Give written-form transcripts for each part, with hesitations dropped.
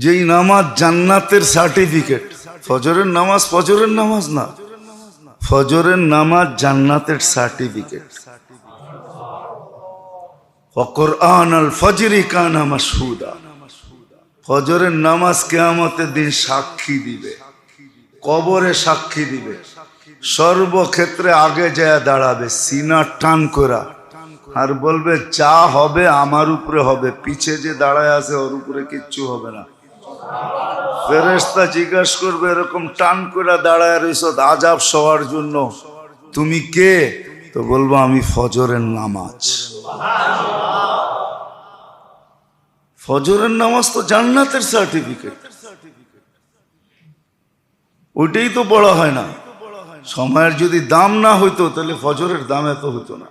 যেই নামাজ জান্নাতের সার্টিফিকেট। ফজরের নামাজ না, ফজরের নামাজ জান্নাতের সার্টিফিকেট। ওয়াকুরআন আল ফজরি কানা মাশহুদা। ফজরের নামাজ কিয়ামতের দিন সাক্ষী দিবে, কবরে সাক্ষী দিবে, সর্বক্ষেত্রে আগে যায় দাঁড়াবে সিনা টান করা, আর বলবে যা হবে আমার উপরে হবে, পিছে যে দাঁড়ায় আছে ওর উপরে কিচ্ছু হবে না। ফেরেশতা জিজ্ঞাসা করবে এরকম টান করে দাঁড়ায় রইছ আযাব সওয়ার জন্য, তুমি কে? তো বলবো আমি ফজরের নামাজ। ফজরের নামাজ তো জান্নাতের সার্টিফিকেট, ওইটাই তো বলা হয় না। সময়ের যদি দাম না হইতো তাহলে ফজরের দাম এত হইতো না,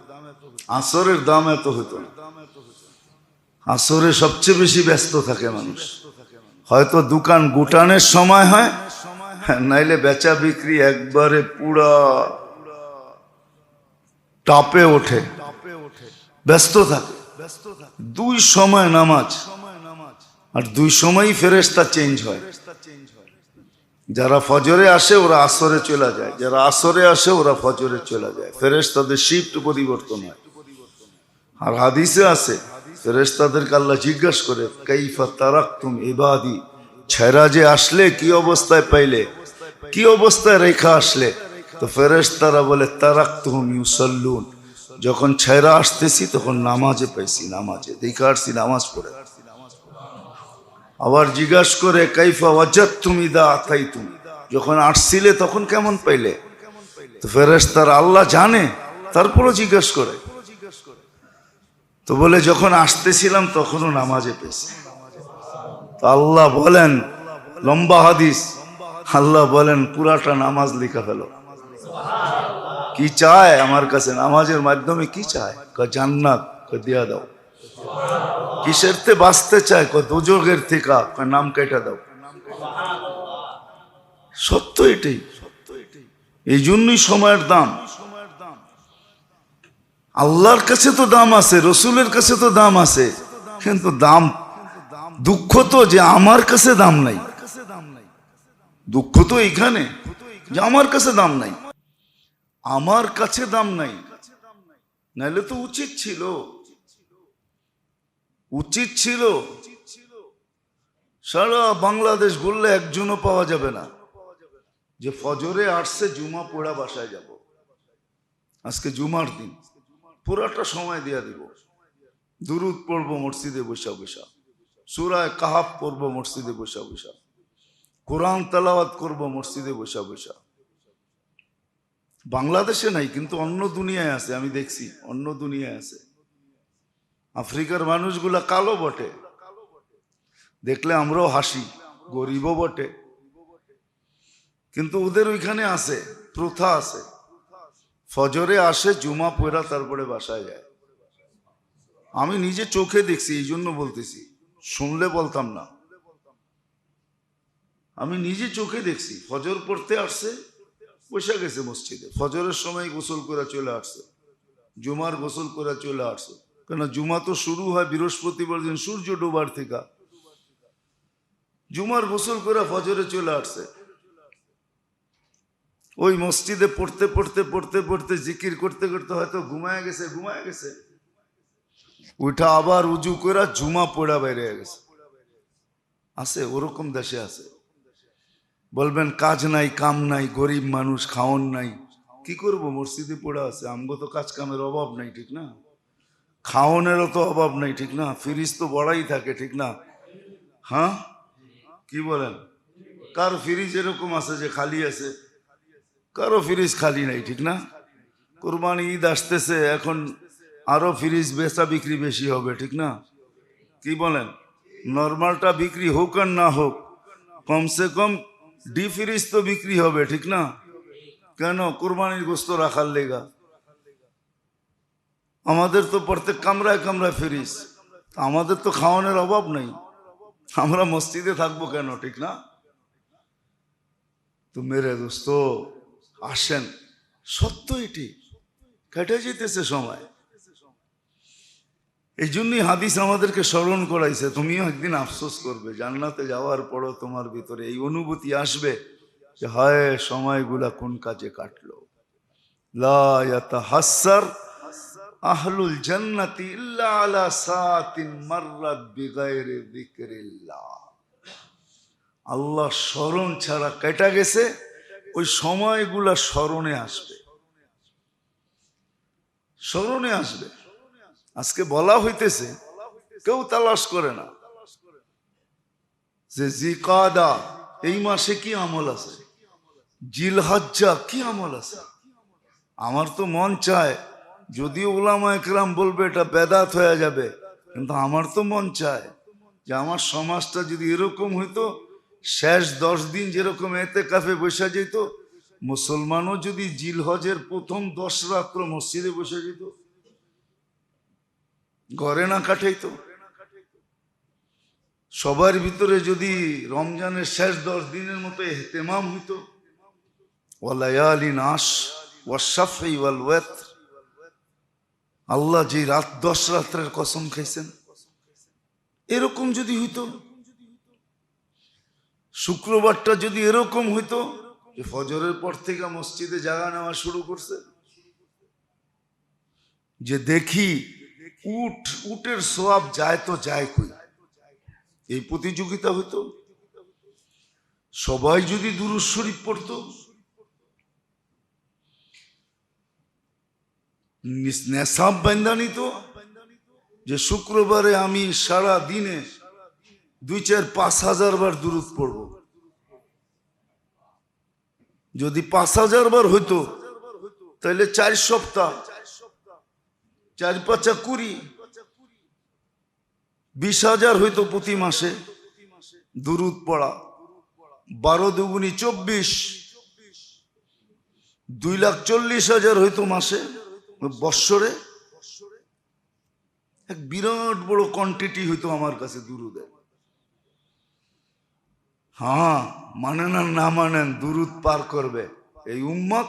আসরের দাম এত হইতো না। আসরে সবচেয়ে বেশি ব্যস্ত থাকে মানুষ, হয়তো দোকান গুটানের সময় হয়, নাইলে বেচা বিক্রি একবারে পুরা টাপে ওঠে, ব্যস্ত থাকে। দুই সময় নামাজ, আর দুই সময়ই ফেরেশতা চেঞ্জ হয়। যারা ফজরে আসে ওরা আসরে চলে যায়, যারা আসরে আসে ওরা ফজরে চলে যায়। ফেরেশতাদের শিফট পরিবর্তন হয়। আর হাদিসে আছে ফেরেশতাদেরকে আল্লাহ জিজ্ঞাসা করে কাইফা তারাকতুম ইবাদি, ছেড়া যে আসলে কি অবস্থায় পাইলে, কি অবস্থায় রেখা আসলে? তো ফেরেশতারা বলে তারাকতুহুম ইউসাল্লুন, যখন ছেড়া আসতেছি তখন নামাজে পাইছি, নামাজে দেখা আসছি, নামাজ পড়ে। আবার জিজ্ঞাসা করে কাইফা ওয়াজাদতুম ইদা আতাইতুম, যখন আসছিলে তখন কেমন পাইলে? তো ফেরেশতারা আল্লাহ জানে, তারপরও জিজ্ঞাসা করে। তো বলে যখন আসতেছিলাম তখনও নামাজে পেয়েছি। তো আল্লাহ বলেন, লম্বা হাদিস, আল্লাহ বলেন পুরাটা নামাজ লিখা ফেলো। কি চায় আমার কাছে নামাজের মাধ্যমে? কি চায়? জান্নাত, দিয়া দাও। কিসের তে বাঁচতে চায়? দুজকের থেকে, নাম কেটে দাও। সত্য এটাই, এই জন্যই সময়ের দাম। আল্লাহর কাছে তো দাম আছে, রসুলের কাছে তো দাম আছে, কিন্তু দাম, দুঃখ তো যে আমার কাছে দাম নাই। দুঃখ তো এইখানে যে আমার কাছে দাম নাই, আমার কাছে দাম নাই। নাইলে তো উচিত ছিল, উচিত ছিল সারা বাংলাদেশ বললে একজনও পাওয়া যাবে না যে ফজরে আসছে জুমা পড়া বাসায় যাব। আজকে জুমার দিন, পুরাটা সময় দিয়া দিব। দুরুদ পড়বো মসজিদে বসা বসা, সূরা কাহাফ পড়বো মসজিদে বসা বসা, কোরআন তেলাওয়াত করবো মসজিদে বসা বসা। বাংলাদেশে নাই কিন্তু অন্য দুনিয়ায় আছে, আমি দেখছি অন্য দুনিয়ায় আছে। আফ্রিকার মানুষগুলা কালো বটে, দেখলে আমরাও হাসি, গরিবও বটে, কিন্তু ওদের ওইখানে আছে, প্রথা আছে, ফজরে আসে জুমা পড়া তারপরে বাসায় যায়। আমি নিজে চোখে দেখছি, এই জন্য বলতেছি, শুনলে বলতাম না। আমি নিজে চোখে দেখছি, ফজর পড়তে আসছে, বসে গেছে মসজিদে, ফজরের সময় গোসল করে চলে আসছে, জুমার গোসল করে চলে আসছে। কেন? জুমা তো শুরু হয় বৃহস্পতিবার দিন সূর্য ডোবার থেকে, জুমার গোসল করে ফজরে চলে আসছে। ওই মসজিদে পড়তে পড়তে পড়তে পড়তে জিকির করতে করতে হয়তো ঘুমায় গেছে, ওইটা আবার উজু করে জুমা পড়া বাইরে গেছে। আছে, ওরকম দেশে আছে। বলবেন কাজ নাই, কাম নাই, গরিব মানুষ, খাওন নাই, কি করব? মসজিদে পড়া আছে, আমগো তো কাজ কামের অভাব নাই, ঠিক না? খাওনের তো অভাব নাই, ঠিক না? ফ্রিজ তো বড়াই থাকে, ঠিক না? হ্যাঁ, কি বলেন? কার ফ্রিজ এরকম আছে যে খালি আছে? কারো ফ্রিজ খালি নাই, ঠিক না? কুরবানি ঈদ আসতেছে, এখন আরো ফ্রিজ বেচা বিক্রি বেশি হবে, ঠিক না? কি বলেন? নর্মালটা বিক্রি হোক আর না হোক, কমসে কম ডি ফ্রিজ তো বিক্রি হবে, ঠিক না? কেন? কুরবানির গোস্ত রাখার লেগা। আমাদের তো প্রত্যেক কামরায় কামরায় ফ্রিজ, আমাদের তো খাওয়ানোর অভাব নাই, আমরা মসজিদে থাকবো কেন, ঠিক না? তো মেরে দোস্ত আসেন, সত্য এটি, কেটে যেতেছে সময়। এই জন্যই হাদিস আমাদেরকে স্মরণ করাইছে, তুমিও একদিন আফসোস করবে, জান্নাতে যাওয়ার পরও তোমার ভিতরে এই অনুভূতি আসবে যে হায় সময়গুলা কোন কাজে কাটলো। লা ইয়াতাহাসসার আহলুল জান্নাতি ইল্লা আলা সাতিন মাররাত বিগাইরি যিকরিল্লাহ। আল্লাহ স্মরণ ছাড়া কেটে গেছে, ওই সময়গুলা স্মরণে আসবে, স্মরণে আসবে। আজকে বলা হইতেছে, কেউ তালাশ করে না যে জিকাদা এই মাসে কি আমল আছে, জিলহজ্জা কি আমল আছে। আমার তো মন চায়, যদিও উলামা একরাম বলবে এটা বেদাত হয়ে যাবে, কিন্তু আমার তো মন চায় যে আমার সমাজটা যদি এরকম হইতো, শেষ 10 দিন যেরকম এতেকাফে বসে যেত, মুসলমানও যদি জিলহজের প্রথম 10 রাত্র মসজিদে বসে যেত, ঘরে না কাটাইতো। সবার ভিতরে যদি রমজানের শেষ 10 দিনের মতো ইহতেমাম হইতো, ওয়ালায়ালিন আশ ওয়াশফি ওয়াল ওয়াতর, আল্লাহ যে রাত 10 রাত্রের কসম খাইছেন, এরকম যদি হইতো, শুক্রবারটা যদি এরকম হইতো যে ফজরের পর থেকে মসজিদে জাগা নেওয়া শুরু করছে, যে দেখি উটের সোয়াব যায় তো যায় কই, এই প্রতিযোগিতা হইতো। সবাই যদি দুরূদ শরীফ পড়তো, নেশাব বান্ধা নিত যে শুক্রবারে আমি সারা দিনে 2-4-5 হাজার বার দুরূদ পড়ব। যদি 5,000 বার হইতো তাহলে 4 সপ্তাহ, 4-5 20, 20,000 হইতো প্রতি মাসে দুরূদ পড়া। 12 দুগুনি 24, 2,40,000 হইতো মাসে, বৎসরে এক বিরাট বড় কোয়ান্টিটি হইতো আমার কাছে দুরূদের। হ্যাঁ, মানেন আর না মানেন, দুরূদ পার করবে এই উম্মত।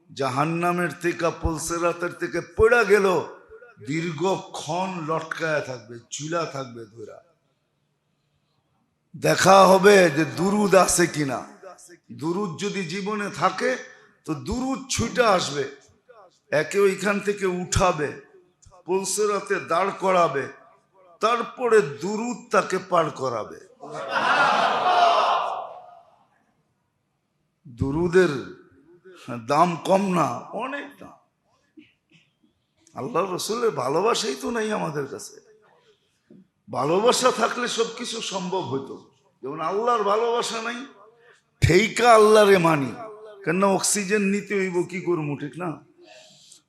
জাহান্নামের থেকে, পুলসিরাতের থেকে পড়া গেল, দীর্ঘক্ষণ লটকায়া থাকবে, ঝুলা থাকবে ধরা। দেখা হবে যে দুরূদ আছে কিনা। দুরূদ যদি জীবনে থাকে তো দুরূদ ছুটে আসবে, একে ওইখান থেকে উঠাবে, পুলসিরাতে দাঁড় করাবে, তারপরে দুরূদ তাকে পার করাবে। দুরূদের দাম কম না, অনেক দাম। আল্লাহ রসুলের ভালোবাসাই তো নাই আমাদের কাছে। ভালোবাসা থাকলে সবকিছু সম্ভব হইতো। যেমন আল্লাহর ভালোবাসা নাই, ঠেইকা আল্লাহরে মানি, কেন অক্সিজেন নিতে হইব, কি করবো, ঠিক না?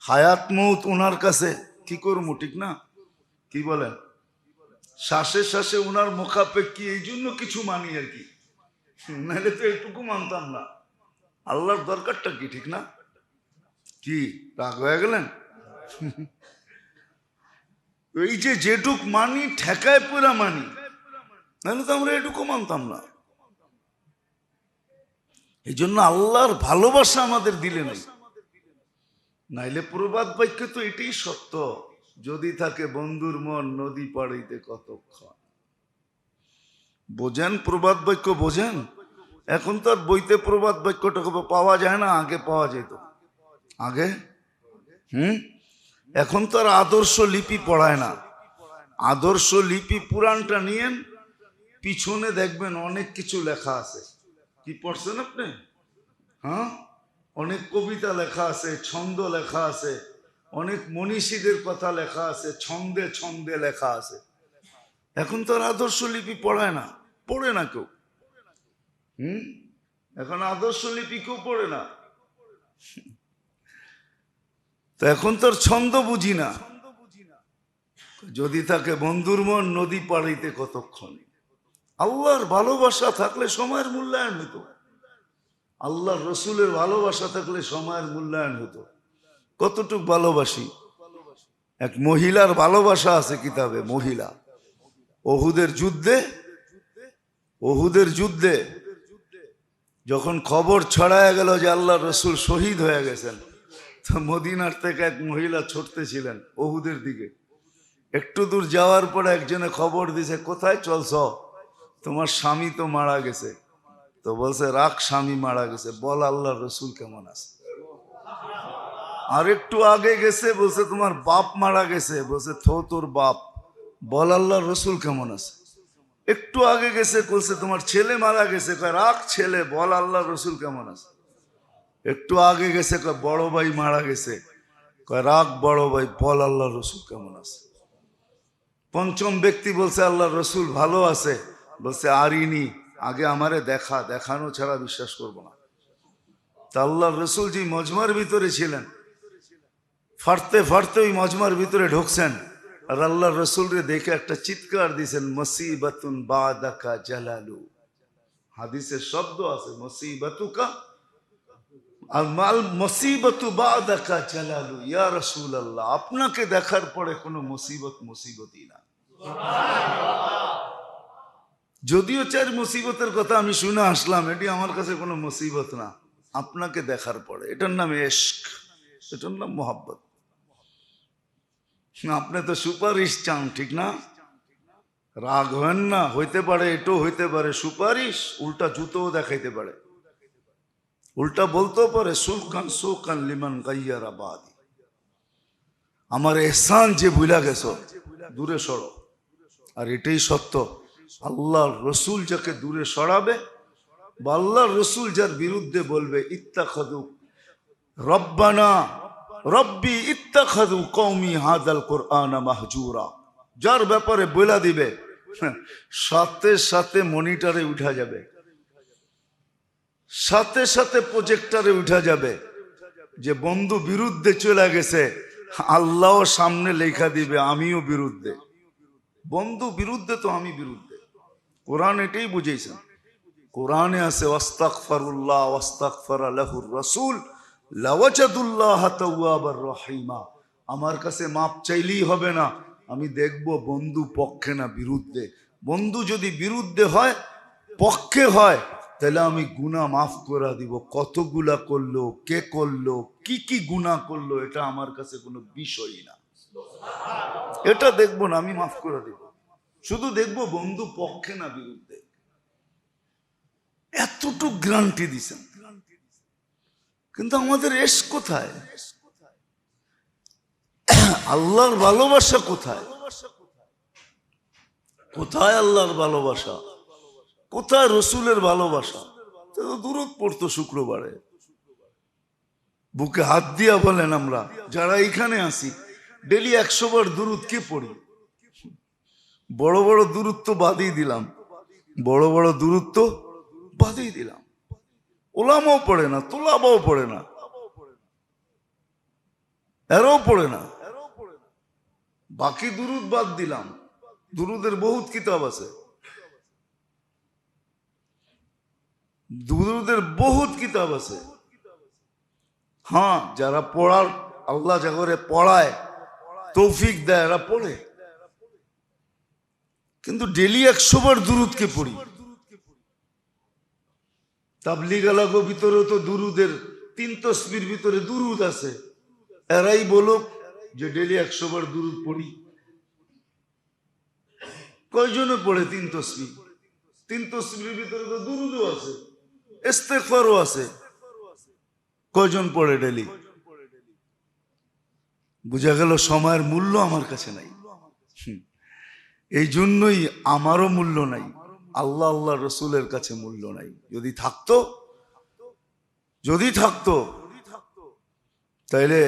হায়াত মৌত ওনার কাছে, কি করবো, ঠিক না? কি বলেন? শ্বাসে শ্বাসে ওনার মুখাপেক্ষী, এই জন্য কিছু মানি আর কি, নাহলে তো এটুকু মানতাম না। আল্লাহর দরকারটা কি, ঠিক না? কি রাগ হয়ে গেলেন? এই যে যেটুক মানি, ঠেকায় পুরা মানি, নাহলে তো আমরা এটুকু মানতাম না। এই জন্য আল্লাহর ভালোবাসা আমাদের দিলে নাই, নাইলে প্রবাদ বাক্য তো এটাই সত্য, যদি থাকে বন্ধুর মন নদী পাড়িতে কতক্ষণ। বোঝেন প্রবাদ বাক্য, বোঝেন? এখন তো আর বইতে প্রবাদ বাক্যটা পাওয়া যায় না, আগে পাওয়া যেত। আগে এখন তো আর আদর্শ লিপি পড়ায় না। আদর্শ লিপি পুরাণটা নিয়েন, পিছনে দেখবেন অনেক কিছু লেখা আছে। কি পড়ছেন আপনি? হ্যাঁ, অনেক কবিতা লেখা আছে, ছন্দ লেখা আছে, অনেক মনীষীদের কথা লেখা আছে, ছন্দে ছন্দে লেখা আছে। এখন তো আর আদর্শ লিপি পড়ায় না, পড়ে না কেউ। এখন আদর্শ লিপি কেউ পড়ে না। তো এখন তোর ছন্দ বুঝি না। যদি থাকে বন্ধুর মন নদী পাড়িতে কতক্ষণ। আল্লাহর ভালোবাসা থাকলে সময়ের মূল্যায়ন হতো, আল্লাহর রসুলের ভালোবাসা থাকলে সময়ের মূল্যায়ন হতো। কতটুক ভালোবাসি, এক মহিলার ভালোবাসা আছে কিতাবে। মহিলা ওহুদের যুদ্ধে যখন খবর ছড়ায় গেল যে আল্লাহর রসুল শহীদ হয়ে গেছেন, তো মদিনার থেকে এক মহিলা ছুটতেছিলেন ওহুদের দিকে। একটু দূর যাওয়ার পরে একজনে খবর দিছে, কোথায় চলছ? তোমার স্বামী তো মারা গেছে। তো বলছে, রাখ, স্বামী মারা গেছে, বল আল্লাহর রসুল কেমন আছে। আর একটু আগে গেছে, বলছে তোমার বাপ মারা গেছে, বলছে থো তোর বাপ, বল আল্লাহর রসুল কেমন আছে। একটু আগে গেছে, বলছে তোমার ছেলে মারা গেছে, কয় রাখ ছেলে, বল আল্লাহর রসুল কেমন আছে। একটু আগে গেছে, কয় বড় ভাই মারা গেছে, কয় রাখ বড় ভাই, বল আল্লাহর রসুল কেমন আছে। পঞ্চম ব্যক্তি বলছে আল্লাহর রসুল ভালো আছে, বলছে আরিনি, আগে আমারে দেখা, দেখানো ছাড়া বিশ্বাস করবো না। তা আল্লাহর রসুল যে মজমার ভিতরে ছিলেন, ফাটতে ফাটতে ওই মজমার ভিতরে ঢুকছেন, আর আল্লাহর রসুল রে দেখে একটা চিৎকার দিয়েছেন, মুসিবাতুন বাদাকা জালালু। হাদিসের শব্দ আছে মুসিবাতুকা আর মাল মুসিবাতু বাদাকা জালালু, ইয়া রাসূলুল্লাহ, আপনাকে দেখার পরে কোনো মুসিবতই না। যদিও 4 মুসিবতের কথা আমি শুনে আসলাম, এটি আমার কাছে কোনো মুসিবত না। আপনাকে দেখার পরে, এটার নাম ইশক, এটার নাম মোহাব্বত। আপনি তো সুপারিশ চান, ঠিক না? রাগ হন না, হইতে পারে এটাও হইতে পারে সুপারিশ, উল্টা জুতোও দেখাইতে পারে, উল্টা বলতেও পারে সুলকান সুকান লিমান গাইয়ারা বাদি, আমার এহসান যে ভুলা গেছো দূরে সরো। আর এটাই সত্য, আল্লাহর রসুল যাকে দূরে সরাবে বা আল্লাহর রসুল যার বিরুদ্ধে বলবে, ইত্তাখাযু রব্বানা রব্বি ইত্তাখাযু কওমি হাদাল কুরআনা মাহজুরা, যার ব্যাপারে বলে দিবে, সাথে সাথে মনিটরে উঠা যাবে, সাথে সাথে প্রজেক্টরে উঠা যাবে যে বন্ধু বিরুদ্ধে চলে গেছে, আল্লাহও সামনে লেখা দিবে আমিও বিরুদ্ধে। বন্ধু বিরুদ্ধে তো আমি বিরুদ্ধে। কোরআন এটাই বুঝেছেন, কোরআনে আছে ওয়াস্তাগফিরুল্লাহ ওয়াস্তাগফারা লাহুর রাসূল লাওয়াজাদুল্লাহ তাওয়াবার রহিমা, আমার কাছে মাপ চাইলেই হবে না, আমি দেখব বন্ধু পক্ষে না বিরুদ্ধে। বন্ধু যদি বিরুদ্ধে হয়, পক্ষে হয়, তাহলে আমি গুনাহ মাফ করে দিব। কতগুলা করলো, কে করলো, কি কি গুনাহ করলো, এটা আমার কাছে কোনো বিষয়ই না, এটা দেখবো না, আমি মাফ করে দিব। শুধু দেখবো বন্ধু পক্ষে না বিরুদ্ধে। এতটুকু গ্যারান্টি দিছেন, কিন্তু আমাদের এশ কোথায়? আল্লাহর ভালোবাসা কোথায়? কোথায় আল্লাহর ভালোবাসা? কোথায় রসুলের ভালোবাসা? দূরত পড়তো শুক্রবারে, বুকে হাত দিয়া বলেন, আমরা যারা এখানে আসি ডেলি 100 বার দুরুদ কে পড়ি? বড় বড় দূরত্ব বাদই দিলাম, বড় বড় দূরত্ব বাদই দিলাম। ওলামাও পড়ে না, তোলাবাও পড়ে না, এরাও পড়ে না, বাকি দুরুদ বাদ দিলাম। দুরুদের বহুত কিতাব আছে, দুরুদের বহুত কিতাব আছে। হ্যাঁ, যারা পড়ার, আল্লাহ জাগরে পড়ায় তৌফিক দেয়, এরা পড়ে। কিন্তু ডেলি 100 বার দুরুদকে পড়ি। তাবলিগ আলাগো ভিতরে তো দুরুদের 3 তসবির ভিতরে দুরুদ আছে, এরাই বলুক যে ডেলি 100 বার দুরুদ পড়ি। কয়জনে পড়ে 3 তসবির? 3 তসবির ভিতরে তো দুরুদও আছে, ইস্তেগফারও আছে, কয়জন পড়ে ডেলি? বুঝা গেল সময়ের মূল্য আমার কাছে নাই। এই জন্যই আমারও মূল্য নাই, আল্লাহ আল্লাহ রসুলের কাছে মূল্য নাই। যদি থাকতো তাইলে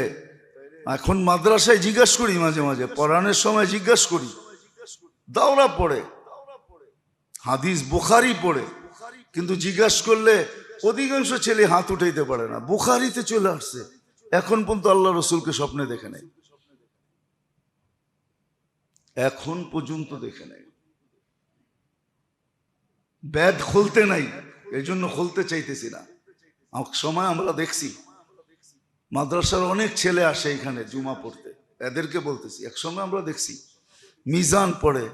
এখন মাদ্রাসায় জিজ্ঞাসা করি, মাঝে মাঝে পড়ানোর সময় জিজ্ঞাসা করি, দাওরা পড়ে, হাদিস বুখারী পড়ে, কিন্তু জিজ্ঞাসা করলে অধিকাংশ ছেলে হাত উঠাইতে পারে না। বুখারীতে চলে আসছে, এখন পর্যন্ত আল্লাহ রসুলকে স্বপ্নে দেখে নেই, এখন পর্যন্ত দেখে নেই। ব্যাট খুলতে নাই, এই জন্য খুলতে চাইতেছি না। সময় আমরা দেখছি মাদ্রাসার অনেক ছেলে আসে এখানে জুমা পড়তে, এদেরকে বলতেছি, এক সময় আমরা দেখছি মিজান পড়ে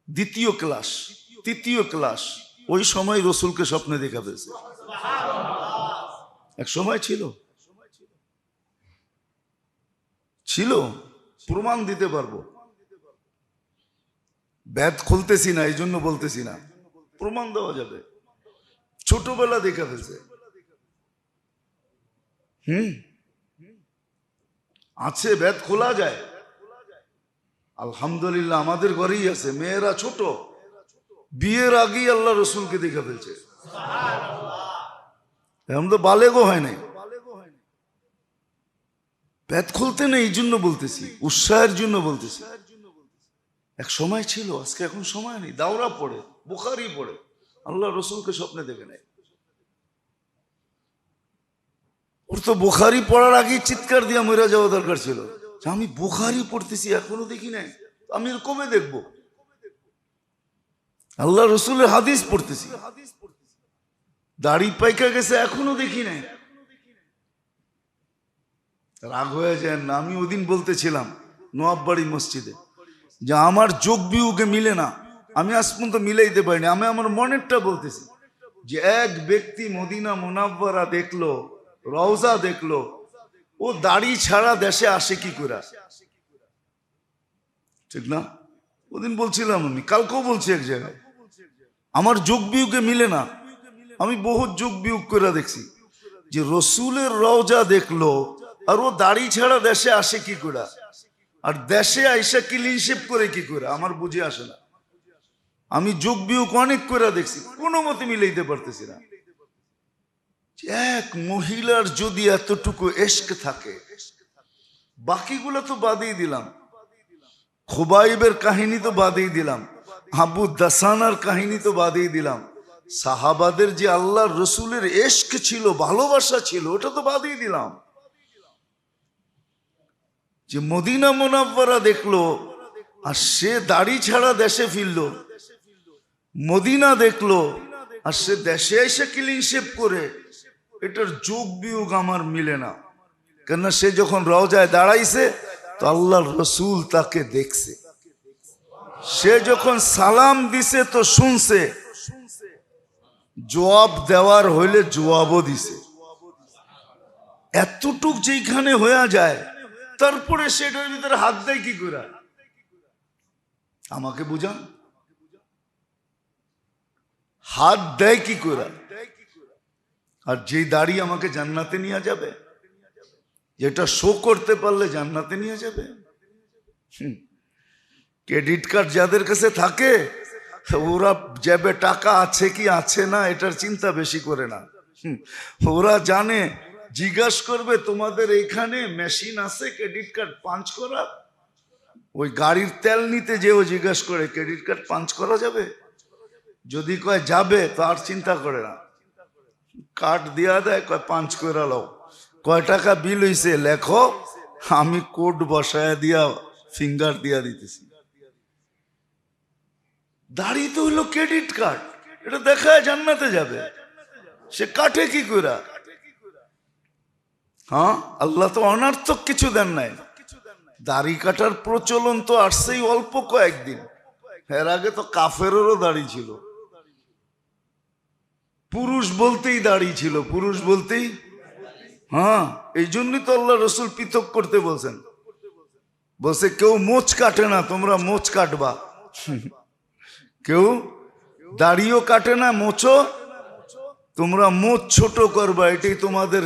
2য় ক্লাস 3য় ক্লাস, ওই সময় রসুলকে স্বপ্নে দেখা পেয়েছে। এক সময় ছিল, প্রমাণ দিতে পারবো। ব্যাত খুলতেছি না, এই জন্য বলতেছি না, প্রমাণ দেওয়া যাবে, ছোটবেলা দেখে ফেলছে। আছে, ব্যাত খোলা যায়, আলহামদুলিল্লাহ আমাদের ঘরেই আছে। মেয়েরা ছোট, বিয়ের আগেই আল্লাহ রসুলকে দেখে ফেলছে, এখন তো বালেগো হয় নাই। ব্যাত খুলতে নেই, এই জন্য বলতেছি, উৎসাহের জন্য বলতেছি। এক সময় ছিল, আজকে এখন সময় নেই। দাওরা পড়ে, বুখারি পড়ে, আল্লাহ রসুলকে স্বপ্নে দেখে নেয়। ওর তো বুখারি পড়ার আগেই চিৎকার দিয়া মরে যাওয়া দরকার ছিল, যে আমি বুখারি পড়তেছি এখনো দেখি নাই, আমি এর কবে দেখবো? আল্লাহ রসুলের হাদিস পড়তেছি, দাড়ি পাইকা গেছে এখনো দেখি নাই। রাগ হয়ে যায় না। আমি ওদিন বলতেছিলাম নোয়াববাড়ি মসজিদে যে আমার যোগ বিয়োগে মিলে না, আমি আজ পর্যন্ত মিলাইতে পারিনি। আমি আমার মনেরটা বলতেছি যে এক ব্যক্তি মদিনা মুনাওয়ারা দেখলো, রওজা দেখলো, ও দাড়ি ছাড়া দেশে আসে কি করে? ঠিক না? ওদিন বলছিলাম, আমি কালকেও বলছি এক জায়গায়, আমার যোগ বিয়োগে মিলে না। আমি বহুত যোগ বিয়োগ করে দেখছি যে রসুলের রওজা দেখলো আর ও দাড়ি ছাড়া দেশে আসে কি করে, আর দেশে আইসা ক্লিন শেভ করে কি করে, আমার বুঝে আসে না। আমি যোগ বিয়োগ অনেক করে দেখছি, কোনো মতে মিলাইতে পারতেছি না। এক মহিলার যদি এতটুকু এশক থাকে, বাকিগুলো তো বাদেই দিলাম, খুবাইবের কাহিনী তো বাদেই দিলাম, আবু দাসানার কাহিনী তো বাদেই দিলাম, সাহাবাদের যে আল্লাহর রসুলের এশক ছিল, ভালোবাসা ছিল, ওটা তো বাদেই দিলাম। যে মদিনা মুনাওয়ারা দেখলো আর সে দাড়ি ছাড়া দেশে ফিরলো, মদিনা দেখলো আর সে দেশে এসে ক্লিন শেভ করে, এটার যোগ বিয়োগ আমার মিলে না। কেননা সে যখন রওজায় দাঁড়াইছে তো আল্লাহর রসুল তাকে দেখছে, সে যখন সালাম দিছে তো শুনছে, জবাব দেওয়ার হইলে জবাবও দিছে। এতটুক যেখানে হয়ে যায়, তারপরে সেটার ভিতরে হাত দেয় কি করে? আমাকে বুঝান, হাত দেয় কি করে? আর যেই দাড়ি আমাকে জান্নাতে নিয়ে যাবে, যেটা শো করতে পারলে জান্নাতে নিয়ে যাবে। ক্রেডিট কার্ড যাদের কাছে থাকে ওরা যাবে, টাকা আছে কি আছে না এটার চিন্তা বেশি করে না। ওরা জানে, জিজ্ঞাসা করবে তোমাদের এখানে মেশিন আছে ক্রেডিট কার্ড পাঞ্চ করা? ওই গাড়ির তেল নিতে যেও জিজ্ঞাসা করে ক্রেডিট কার্ড পাঞ্চ করা যাবে? যদি কয় যাবে তো আর চিন্তা করে না, কার্ড দিয়া দেয়, কয় পাঞ্চ করে লাও, কয় টাকা বিল হইছে লেখো, আমি কোড বসায় দিয়া ফিঙ্গার দিয়া দিতেছি। দাড়ি তো হইলো ক্রেডিট কার্ড, এটা দেখায় জান্নাতে যাবে, সে কাটে কি করে? হ্যাঁ, আল্লাহ তো অনার্থক কিছু দেন নাই। দাড়ি কাটার প্রচলন তো আসছেই অল্প কয়েকদিন, এর আগে তো কাফেরেরও দাড়ি ছিল, পুরুষ বলতেই দাড়ি ছিল, পুরুষ বলতেই। হ্যাঁ, এই জন্যই তো আল্লাহ রসুল পৃথক করতে বলছেন, বলছে কেউ মোচ কাটে না, তোমরা মোচ কাটবা। কেউ দাড়িও কাটে না, মোচও, তোমরা মোচ ছোট করবা, এটাই তোমাদের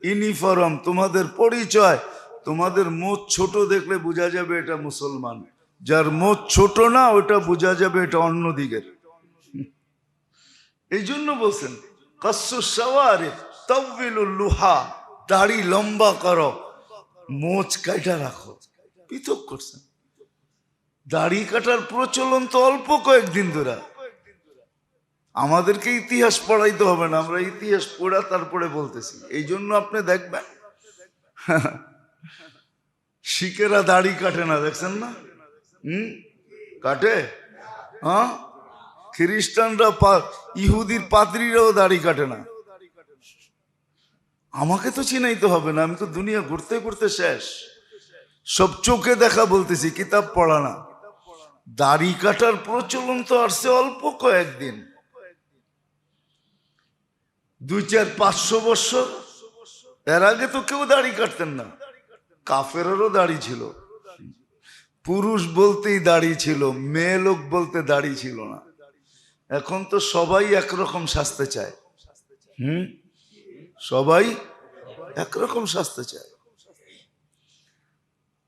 ইউনিফর্ম, তোমাদের পরিচয়। তোমাদের মোচ ছোট দেখলে বোঝা যাবে এটা মুসলমান, যার মোচ ছোট না ওটা বোঝা যাবে এটা অন্য দিকের। এই জন্য বলছেন কাসসু শাওয়ারিব তাওয়িলুল লুহা, দাড়ি লম্বা করো, মোচ কাটা রাখো, পৃথক করছেন। দাড়ি কাটার প্রচলন তো অল্প কয়েকদিন ধরে, আমাদেরকে ইতিহাস পড়াইতে হবে না, আমরা ইতিহাস পড়া তারপরে বলতেছি। এই জন্য আপনি দেখবেন শিখেরা দাড়ি কাটে না, দেখছেন না? কাটে। হ্যাঁ, খ্রিস্টানরা, ইহুদির পাদ্রীরাও দাড়ি কাটে না। আমাকে তো চিনাইতে হবে না, আমি তো দুনিয়া ঘুরতে ঘুরতে শেষ, সব চোখে দেখা বলতেছি, কিতাব পড়া না। দাড়ি কাটার প্রচলন তো আসছে অল্প কয়েকদিন, 200-500 বছর। এর আগে তো কেউ দাড়ি কাটতেন না, কাফেরেরও দাড়ি ছিল, পুরুষ বলতেই দাড়ি ছিল, মেয়ে লোক বলতে দাড়ি ছিল না। এখন তো সবাই একরকম সাজতে চায়। সবাই একরকম সাজতে চায়।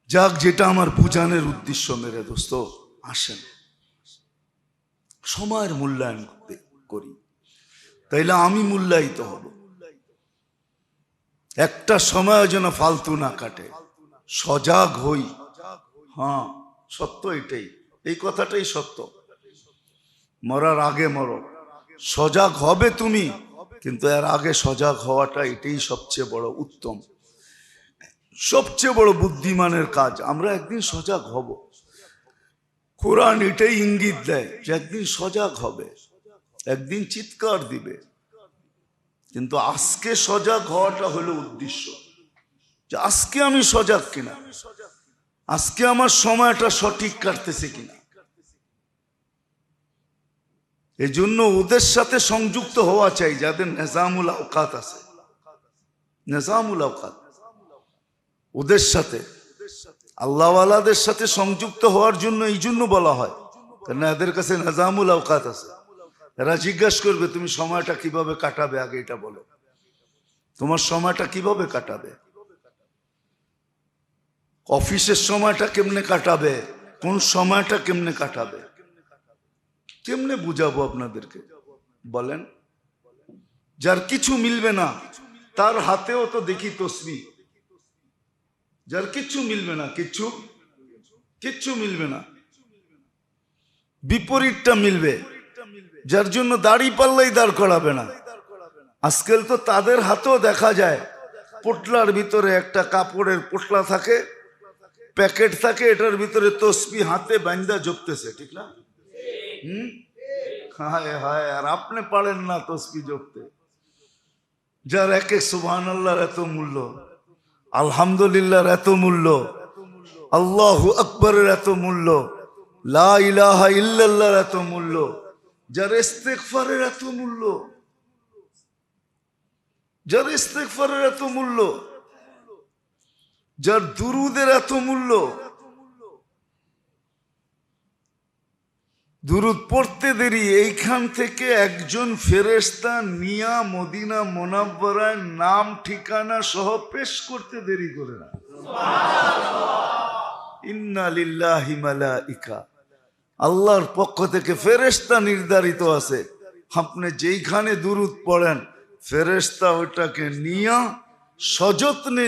যাক, যেটা আমার বুঝানোর উদ্দেশ্য মেরে দোস্ত, আসেন সময়ের মূল্যায়ন করি, তাইলে আমি মূল্যায়িত হব। একটা সময় যেন ফালতু না কাটে, সজাগ হই। হ্যাঁ, সত্য এটাই, এই কথাটাই সত্য। মরার আগে মরো, সজাগ হবে তুমি, কিন্তু এর আগে সজাগ হওয়াটা এটাই সবচেয়ে বড় উত্তম, সবচেয়ে বড় বুদ্ধিমানের কাজ। আমরা একদিন সজাগ হব, কোরআন এটাই ইঙ্গিত দেয় যে একদিন সজাগ হবে, একদিন চিৎকার দিবে। কিন্তু আজকে সজাগ হওয়াটা হলো উদ্দেশ্য, যে আজকে আমি সজাগ কিনা, আজকে আমার সময়টা সঠিক কাটতেছে কিনা। এই জন্য ওদের সাথে সংযুক্ত হওয়া চাই যাদের নিজামুল আওকাত আছে, নিজামুল আওকাত, ওদের সাথে, আল্লাহওয়ালাদের সাথে সংযুক্ত হওয়ার জন্য এই জন্য বলা হয়, কারণ এদের কাছে নিজামুল আওকাত আছে। এরা জিজ্ঞাসা করবে তুমি সময়টা কিভাবে কাটাবে, আগে এটা বলো, তোমার সময়টা কিভাবে কাটাবে, অফিসের সময়টা কেমনে কাটাবে, কোন সময়টা কেমনে কাটাবে, কেমনে বুঝাবো আপনাদেরকে বলেন? যার কিছু মিলবে না তার হাতেও তো দেখি তসবিহ, যার কিচ্ছু মিলবে না, কিচ্ছু মিলবে না, বিপরীতটা মিলবে, যার জন্য দাড়ি পাল্লাই দাঁড় করাবে না। আজকাল তো তাদের হাতেও দেখা যায় পোটলার ভিতরে একটা কাপড়ের পোটলা থাকে, প্যাকেট থাকে, এটার ভিতরে তসবিহ হাতে বান্দা জপতেছে, ঠিক না? হায় হায়, আর আপনি পারেন না তসবিহ জপতে। যার এক এক সুবহানাল্লাহর এত মূল্য, আলহামদুলিল্লাহর এত মূল্য, আল্লাহু আকবরের এত মূল্য, লা ইলাহা ইল্লাল্লাহর এত মূল্য, যার ইস্তেগফারের এত মূল্য, যার ইস্তেগফারের এত মূল্য, যার দুরুদের এত মূল্য। দুরুদ পড়তে দেরি, এইখান থেকে একজন ফেরেশতা নিয়া মদিনা মুনাওয়ারায় নাম ঠিকানা সহ পেশ করতে দেরি করে না। ইন্না লিল্লাহি মালাইকা, আল্লাহর পক্ষ থেকে ফেরেশতা নির্ধারিত আছে, আপনি যেইখানে দুরুদ পড়েন ফেরেশতা ওটাকে নিয়া সযত্নে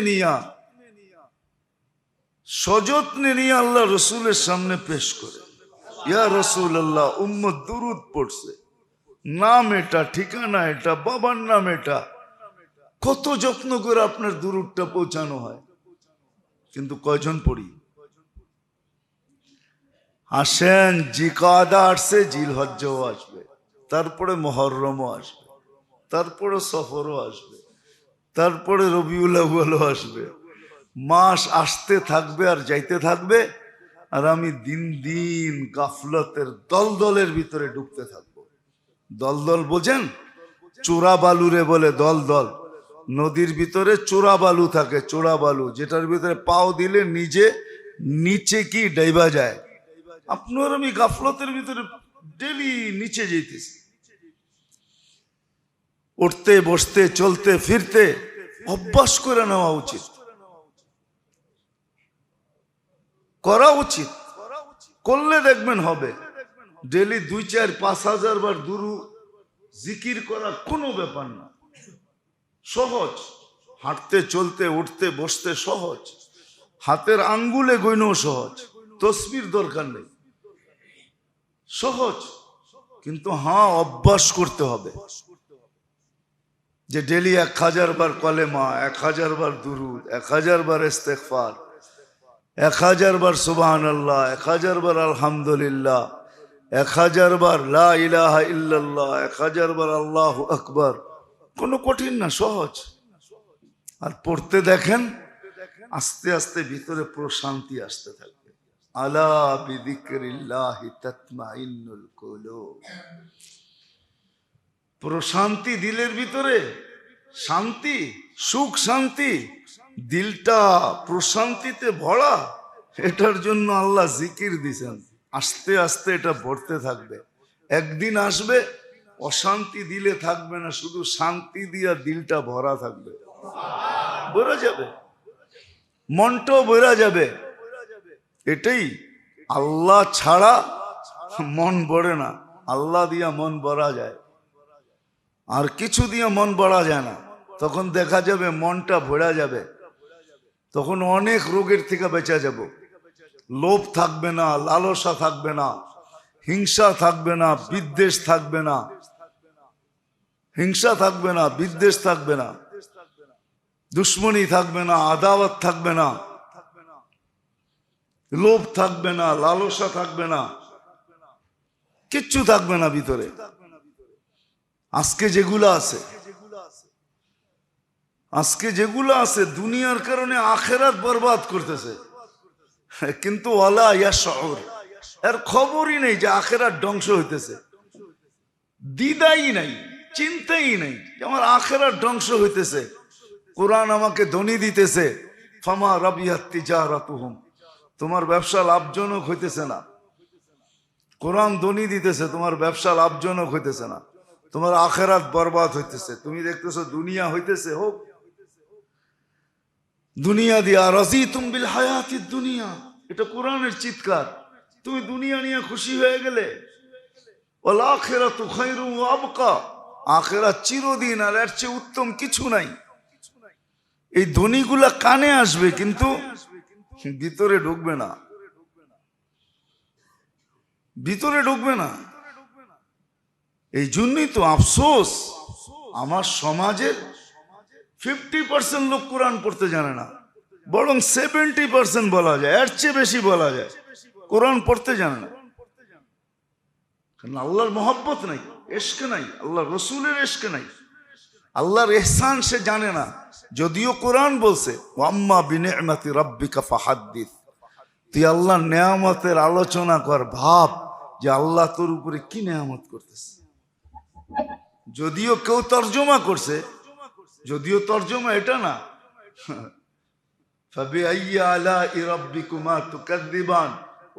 নিয়ে আল্লাহ রসুলের সামনে পেশ করে, ইয়া রাসূলুল্লাহ, উম্মত দুরুদ পড়ছে, নাম এটা, ঠিকানা এটা, বাবার নাম এটা, কত যত্ন করে আপনার দুরুদটা পৌঁছানো হয়, কিন্তু কয়জন পড়ি? আসেন, জিকাদা আসছে, জিলহজ্জাও আসবে, তারপরে মুহররমও আসবে, তারপরে সফরও আসবে, তারপরে রবিউল আউয়ালও আসবে। মাস আসতে থাকবে আর যাইতে থাকবে, আর আমি দিন দিন গাফলতের দলদলের ভিতরে ঢুকতে থাকবো। দলদল বোঝেন? চোরা বালুরে বলে দলদল। নদীর ভিতরে চোরা বালু থাকে, চোরা বালু, যেটার ভিতরে পাও দিলে নিজে নিচে কি ডাইবা যায়। আপনার আমি গাফলতের ভিতরে ডেলি নিচে যেতেছি। উঠতে বসতে চলতে ফিরতে অভ্যাস করে নেওয়া উচিত, করা উচিত, করলে দেখবেন হবে। ডেলি 2, 4, 5 হাজার বার দুরূদ জিকির করা কোনো ব্যাপার না, সহজ। হাঁটতে চলতে উঠতে বসতে সহজ, হাতের আঙ্গুলে গইনও সহজ, তসবির দরকার নেই, সহজ। কিন্তু হ্যাঁ, অভ্যাস করতে হবে যে ডেলি 1000 বার কলেমা, 1000 বার দুরূদ, 1000 বার ইস্তেগফার, 1000 বার সুবহানাল্লাহ, 1000 বার আলহামদুলিল্লাহ, 1000 বার লা ইলাহা ইল্লাল্লাহ, 1000 বার আল্লাহু আকবার। কোনো কঠিন না, সহজ। আর পড়তে দেখেন আস্তে আস্তে ভিতরে প্রশান্তি আসতে থাকবে। আলা বিযিকরিল্লাহি তাতমাইন্নুল কুলুব। প্রশান্তি দিলের ভিতরে, শান্তি, সুখ শান্তি, দিলটা প্রশান্তিতে ভরা, এটার জন্য আল্লাহ জিকির দিছেন, আস্তে আস্তে এটা ভরতে থাকবে। একদিন আসবে অশান্তি দিলে থাকবে না, শুধু শান্তি দিয়া দিলটা ভরা থাকবে, ভরা যাবে, মনটাও ভরা যাবে। এটাই, আল্লাহ ছাড়া মন ভরে না, আল্লাহ দিয়া মন ভরা যায়, আর কিছু দিয়ে মন ভরা যায় না। তখন দেখা যাবে মনটা ভরা যাবে, তখন অনেক রোগের থেকে বেঁচে যাব। লোভ থাকবে না, লালসা থাকবে না, হিংসা থাকবে না, বিদ্বেষ থাকবে না, হিংসা থাকবে না, বিদ্বেষ থাকবে না, দুশ্মনী থাকবে না, আদাওয়াত থাকবে না, লোভ থাকবে না, লালসা থাকবে না, কিচ্ছু থাকবে না ভিতরে। আজকে যেগুলো আছে, আজকে যেগুলো আছে দুনিয়ার কারণে আখেরাত বরবাদ করতেছে, কিন্তু ওয়ালা ইয়াশউর, এর খবরই নেই যে আখেরাত ধ্বংস হইতেছে, দ্বিধাই নাই, চিন্তাই নাই যে আমার আখেরাত ধ্বংস হইতেছে। কোরআন আমাকে ধ্বনি দিতেছে, ফামা রাবিহাত তিজারাতুহুম, তোমার ব্যবসা লাভজনক হইতেছে না। কোরআন ধ্বনি দিতেছে তোমার ব্যবসা লাভজনক হইতেছে না, তোমার আখেরাত বরবাদ হইতেছে। তুমি দেখতেছো দুনিয়া হইতেছে, হোক দুনিয়া দিয়া, রাজিতুম বিল হায়াতিদ দুনিয়া, এটা কোরআনের চিৎকার। তুমি দুনিয়া নিয়ে খুশি হয়ে গেলে, ওয়াল আখিরাতু খায়রুন ওয়া আবকা, আখিরাত চিরদিন, আর এর চেয়ে উত্তম কিছু নাই। এই ধ্বনিগুলা কানে আসবে কিন্তু ভিতরে ঢুকবে না, ভিতরে ঢুকবে না। এই জন্যই তো আফসোস, আমার সমাজের 50% লোক কোরআন পড়তে জানে না, বরং 70% বলা যায়, এর চেয়ে বেশি বলা যায় কোরআন পড়তে জানে না। কারণ আল্লাহর মহব্বত নাই, ইশক নাই, আল্লাহর রসুলের ইশক নাই, আল্লাহর ইহসান সে জানে না। যদিও কোরআন বলছে ওয়াম্মা বিনি'মাতি রাব্বিকা ফাহাদ্দিস, তুই আল্লাহর নেয়ামতের আলোচনা কর, ভাব যে আল্লাহ তোর উপরে কি নেয়ামত করতেছে। যদিও কেউ তর্জমা করছে, যদিও তর্জমা এটা না, ফাবিআইয়ি আলাই রাব্বিকুমা তুকাযযিবান,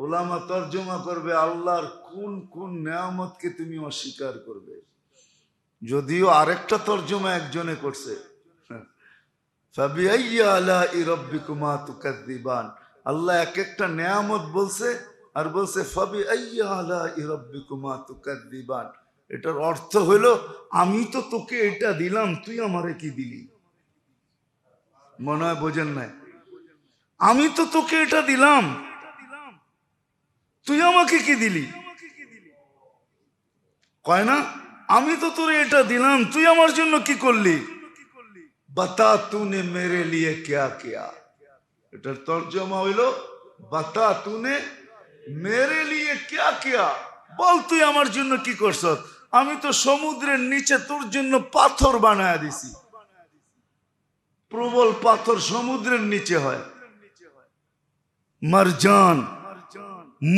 উলামা তর্জমা করবে আল্লাহর কোন কোন নেয়ামতকে তুমি অস্বীকার করবে। যদিও আরেকটা তর্জমা একজনে করছে, ফাবিআইয়ি আলাই রাব্বিকুমা তুকাযযিবান, আল্লাহ এক একটা নেয়ামত বলছে আর বলছে ফাবিআইয়ি আলাই রাব্বিকুমা তুকাযযিবান। এটার অর্থ হলো আমি তো তোকে এটা দিলাম, তুই আমারে কি দিলি? মনে হয় বোঝেন নাই। আমি তো তোকে এটা দিলাম, তুই আমাকে কি দিলি? কয় না, আমি তো তোরে এটা দিলাম, তুই আমার জন্য কি করলি? বাতা তুনে মেরে লিয়ে ক্যা কিয়া। এটার তর্জমা হইল বাতা তুনে মেরে লিয়ে ক্যা কিয়া, বল তুই আমার জন্য কি করছ? আমি তো সমুদ্রের নিচে তোর জন্য পাথর বানায় দিছি। প্রবল পাথর সমুদ্রের নিচে হয়, মারজান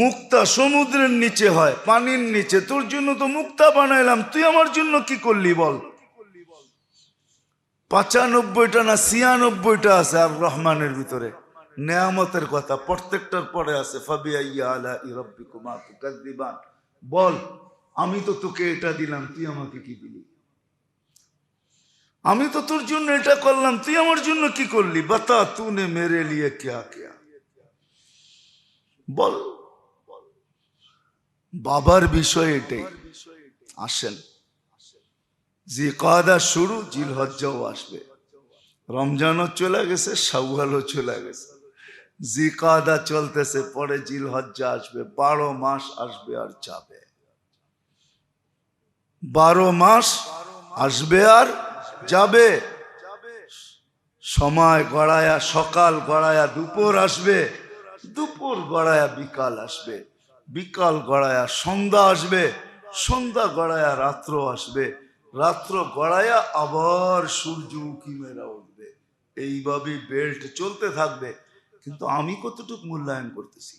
মুক্তা সমুদ্রের নিচে হয়, পানির নিচে। তোর জন্য তো মুক্তা বানাইলাম, তুই আমার জন্য কি করলি বল? 95টা না 96টা আছে আর রহমানের ভিতরে নেয়ামতের কথা, প্রত্যেকটার পরে আছে ফাবিআইয়ি আলাই রাব্বিকুমা তুকাযযিবান। বল আমি তো তোকে এটা দিলাম, তুই আমাকে কি দিলি? আমি তো তোর জন্য এটা করলাম, তুই আমার জন্য কি করলি? বাতা তুনে মেরে লিয়ে ক্যা কিয়া, বল। বাবার বিষয় এটাই। আসেন, জিলকদা শুরু, জিলহজ্জাও আসবে, রমজানও চলে গেছে, শাওয়ালও চলে গেছে, জিলকদা চলতেছে, পরে জিলহজ্জা আসবে, 12 মাস আসবে আর যাবে। 12 মাস আসবে আর যাবে। সময় গড়ায়া সকাল গড়ায়া দুপুর আসবে, দুপুর গড়ায়া বিকাল আসবে, বিকাল গড়ায়া সন্ধ্যা আসবে, সন্ধ্যা গড়ায়া রাত্র আসবে, রাত্র গড়ায়া আবার সূর্য উঁকি মেরা উঠবে। এইভাবে বেল্ট চলতে থাকবে। কিন্তু আমি কতটুকু মূল্যায়ন করতেছি?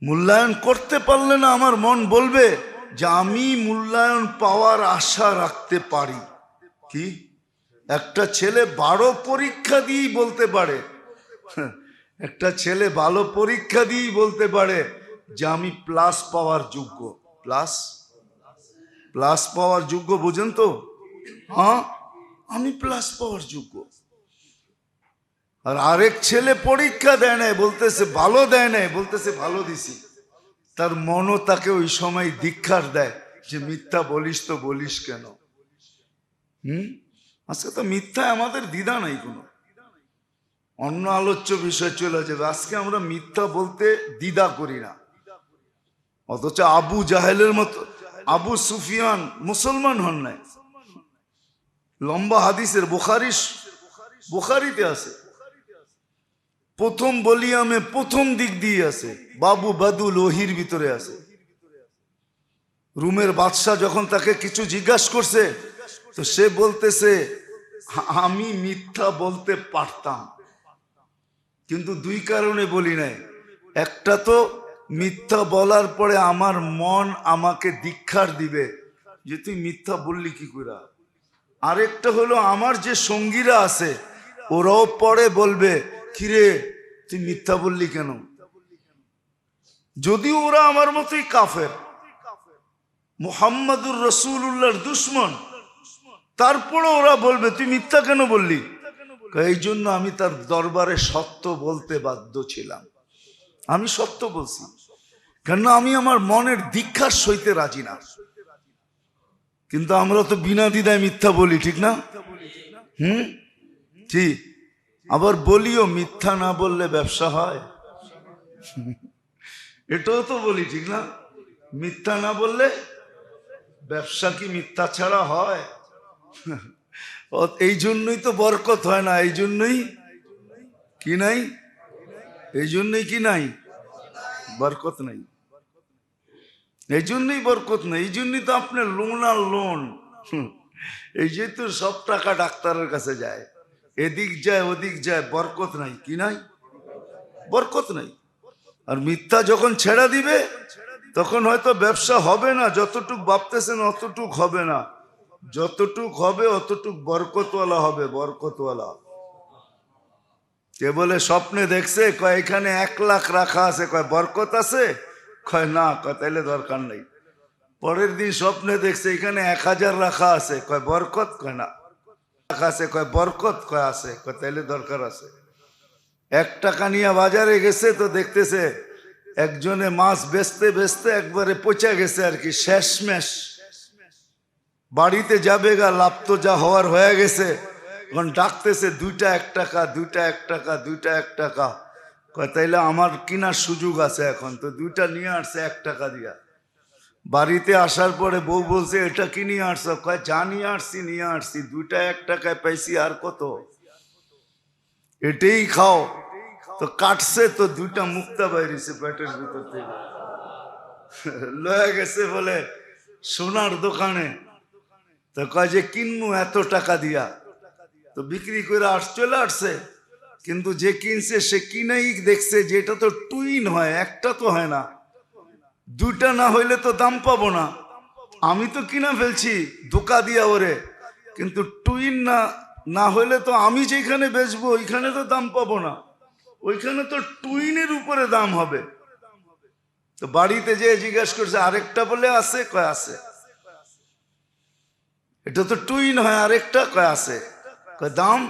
মূল্যায়ন করতে পারলে না আমার মন বলবে যে আমি মূল্যায়ন পাওয়ার আশা রাখতে পারি। কি একটা ছেলে 12 পরীক্ষা দিয়েই বলতে পারে একটা ছেলে ভালো পরীক্ষা দিয়েই বলতে পারে যে আমি প্লাস পাওয়ার যোগ্য। প্লাস প্লাস পাওয়ার যোগ্য, বুঝেন তো? হ্যাঁ, আমি প্লাস পাওয়ার যোগ্য। আর আরেক ছেলে পরীক্ষা দেয় নাই, বলতেছে ভালো দেয় নাই, বলতেছে ভালো দিছি। তার মনও তাকে ওই সময় ধিক্কার দেয় যে মিথ্যা বলিস তো বলিস কেন। আজকে তো মিথ্যায় আমাদের দ্বিধা নাই কোনো। অন্য আলোচ্য বিষয় চলে যাবে। আজকে আমরা মিথ্যা বলতে দ্বিধা করি না, অথচ আবু জাহেলের মতো আবু সুফিয়ান মুসলমান হন নাই। লম্বা হাদিসের বুখারীতে আছে, প্রথম বলিয়ামে প্রথম দিক দিয়ে আছে, বাবু বাদুল ওহির ভিতরে আছে। রুমের বাদশাহ যখন তাকে কিছু জিজ্ঞাসা করছে, তো সে বলতেছে আমি মিথ্যা বলতে পারতাম, কিন্তু দুই কারণে বলি নাই। একটা তো মিথ্যা বলার পরে আমার মন আমাকে ধিক্কার দিবে যে তুই মিথ্যা বললি কি করে। আরেকটা হলো আমার যে সঙ্গীরা আছে ওরাও পরে বলবে কিরে তুই মিথ্যা বললি কেন। যদিও ওরা আমার মতোই কাফের, মুহাম্মাদুর রাসূলুল্লাহর দুশমন, তারপরে ওরা বলবে তুই মিথ্যা কেন বললি। এই জন্য আমি তার দরবারে সত্য বলতে বাধ্য ছিলাম। আমি সত্য বলছি, কেন আমি আমার মনের ধিক্কার সইতে রাজি না। কিন্তু আমরা তো বিনা দ্বিধায় মিথ্যা বলি, ঠিক না? ঠিক। আবার বলিও মিথ্যা না বললে ব্যবসা হয়, এটাও তো বলি, ঠিক না? মিথ্যা না বললে ব্যবসা কি মিথ্যা ছাড়া হয়? এই জন্যই তো বরকত হয় না। এই জন্যই কি নাই, এই জন্যই কি নাই, বরকত নাই। এই জন্যই বরকত নাই। এই জন্যই তো আপনার লোন আর লোন। এই যে তো সব টাকা ডাক্তারের কাছে যায়, এদিক যায় ওদিক যায়, বরকত নাই। কি নাই, বরকত নাই। আর মিথ্যা যখন ছেড়া দিবে তখন হয়তো ব্যবসা হবে না, যতটুক ভাবতেছেন অতটুক হবে না, যতটুক হবে অতটুক বরকতওয়ালা হবে, বরকতওয়ালা। কে বলে স্বপ্নে দেখছে, কয় এখানে 1 লাখ রাখা আছে, কয় বরকত আছে, কয় না, কয় তাইলে দরকার নেই। পরের দিন স্বপ্নে দেখছে এখানে 1000 রাখা আছে, কয় বরকত, কয় না রাখা আছে, কয় বরকত, কয় আছে, কয় তাইলে দরকার আছে। 1 টাকা নিয়ে বাজারে গেছে, তো দেখতেছে একজনে মাছ বেচতে বেচতে একবারে পচে গেছে আর কি, শেষমেশ। বাড়িতে যাবে গা, লাভ তো যা হওয়ার হয়ে গেছে। এখন ডাকতেছে 2টা 1 টাকা, 2টা 1 টাকা, 2টা 1 টাকা। কয় তাইলে আমার কেনার সুযোগ আছে এখন, তো 2টা নিয়ে আসছে 1 টাকা দিয়া। বাড়িতে আসার পরে বউ বলছে এটা কি নিয়ে আসছো, কয় যা নিয়ে আসছি 2টা 1 টাকায় পাইছি, আর কত, এটাই খাও। তো কাটছে, তো 2টা মুক্তা বাইরেছে পেটের ভিতর থেকে, লয়ে গেছে বলে সোনার দোকানে। তো কয় যে কিনবো এত টাকা দিয়া, তো বিক্রি করে চলে আসছে। কিন্তু যে কিনছে সে কিনেই দেখছে যে এটা তো টুইন হয়, একটা তো হয় না, 2টা না হইলে তো দাম পাবো না। আমি তো কিনা ফেলছি ধোকা দিয়া ওরে, কিন্তু টুইন না হইলে তো আমি যেখানে বেচবো ওইখানে তো দাম পাবো না, ওইখানে তো টুইনের উপরে দাম হবে। তো বাড়িতে যে জিজ্ঞেস করছে আরেকটা বলে আছে, কয় আছে। এটা তো টুইন হয়, আরেকটা, কয় আছে। কয় দাম,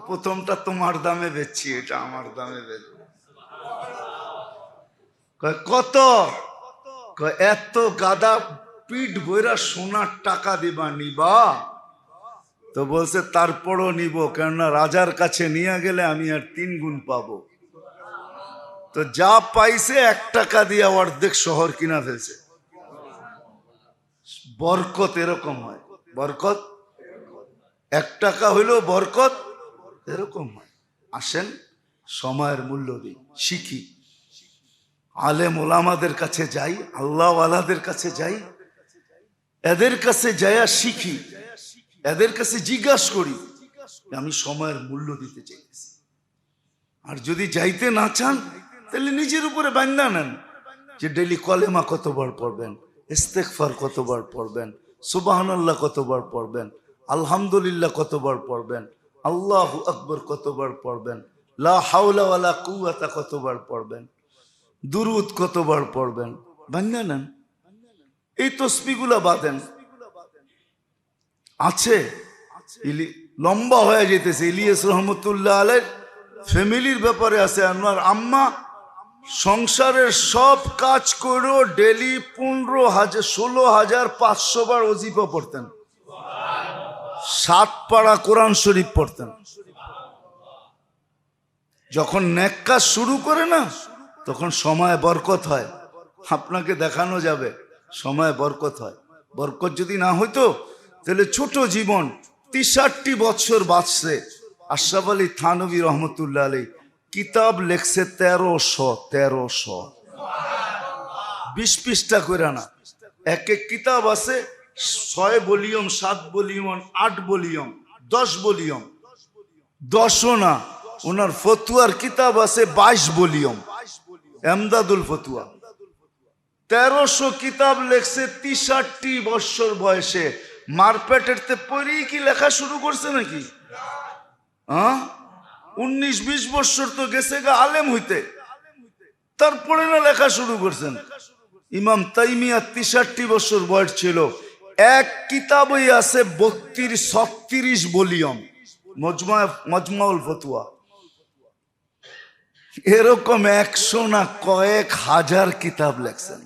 প্রথমটা তোমার দামে বেচছি, এটা আমার দামে বেচবো। কয় কত, কয় এত গাদা পিঠ বইরা সোনার টাকা দিবা, নিবা? তো বলছে তারপরও নিব, কেননা রাজার কাছে নিয়ে গেলে আমি আর 3 গুণ পাবো। তো যা পাইছে 1 টাকা দিয়ে অর্ধেক শহর কিনা ফেলছে। বরকত এরকম হয়, বরকত 1 টাকা হইলেও বরকত এরকম হয়। আসেন সময়ের মূল্য দিই, শিখি, আলেম ওলামাদের কাছে যাই, আল্লাহওয়ালাদের কাছে যাই, এদের কাছে যাইয়া শিখি, এদের কাছে জিজ্ঞাসা করি আমি সময়ের মূল্য দিতে চাইছি। আর যদি যাইতে না চান তাহলে নিজের উপরে বান্দা নেন, যে ডেইলি কলেমা কতবার পড়বেন, ইস্তেগফার কতবার পড়বেন, সুবহানাল্লাহ কতবার পড়বেন, আলহামদুলিল্লাহ কতবার পড়বেন, আল্লাহু আকবার কতবার পড়বেন, লা হাওলা ওয়ালা কুওয়াতা কতবার পড়বেন, দুরুদ কতবার পড়বেন, ভাঙ্গা নেন। এই তসবিহগুলা বাঁধেন। আছে লম্বা হয়ে যেতেছে। ইলিয়াস রহমতুল্লাহ আলাইহির ফ্যামিলির ব্যাপারে আছে, আমার আম্মা সংসারের সব কাজ করেও ডেলি 16,500 বার ওজিফা পড়তেন, 7 পারা কোরআন শরীফ পড়তেন। যখন নেক কাজ শুরু করে না, তখন সময় বরকত হয়। আপনাকে দেখানো যাবে সময় বরকত হয়। বরকত যদি না হইতো তাহলে ছোট জীবন 63 বছর বাঁচছে। আশরাফ আলী থানভী রহমতুল্লাহ আলাইহি কিতাব লেখছে 1300 20 পৃষ্ঠা করে না। এক এক কিতাব আছে 6 ভলিউম, 7 ভলিউম, 8 ভলিউম, 10 ভলিউম, 10ও না। ওনার ফতুয়ার কিতাব আছে 22 ভলিউম, এমদাদুল ফতুয়া। 1300 কিতাব লেখছে 63 বছর বয়সে। মারপেটের পরেই কি লেখা শুরু করছে নাকি? 19-20 বছর তো গেছে গা আলেম হইতে, তারপরে না লেখা শুরু করছেন। ইমাম তাইমিয়া 63 বছর বয়স ছিল। এক কিতাবই আছে 32-36 ভলিউম, মজমাউল ফতুয়া। এরকম 100 না কয়েক হাজার কিতাব লেখছেন।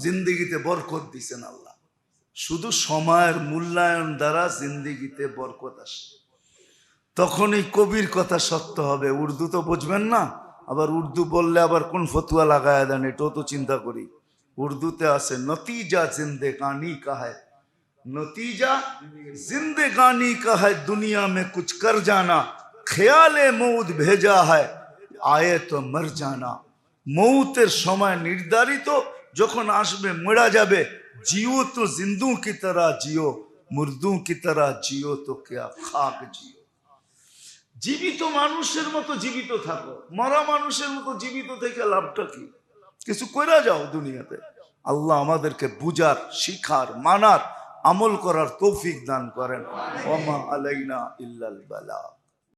জিন্দেগিতে বরকত দিছেন আল্লাহ। শুধু সময়ের মূল্যায়ন দ্বারা জিন্দেগিতে বরকত আসে, তখনই কবির কথা সত্য হবে। উর্দু তো বুঝবেন না, আবার উর্দু বললে আবার কোন ফতুয়া লাগায় দেন, এটাও তো চিন্তা করি। উর্দুতে আছে নতিজা জিন্দেগানি কা হ্যায়, নতিজা জিন্দেগানি কা হ্যায়, দুনিয়া মে কুছ কর জানা, খেয়ালে মৌত ভেজা হয়, আয়ে তো মর জানা। মৌতের সময় নির্ধারিত, যখন আসবে মরা যাবে। জিও তো জিন্দু কি তরহ জিও, মুর্দু কি তরহ জিও তো কেয়া খাক জিও। জীবিত মানুষের মতো জীবিত থাকো, মরা মানুষের মতো জীবিত থেকে লাভটা কি? কিছু কইরা যাও দুনিয়াতে। আল্লাহ আমাদেরকে বুঝার, শিখার, মানার, আমল করার তৌফিক দান করেন। ওয়া মা আলাইনা ইল্লাল বালাগ।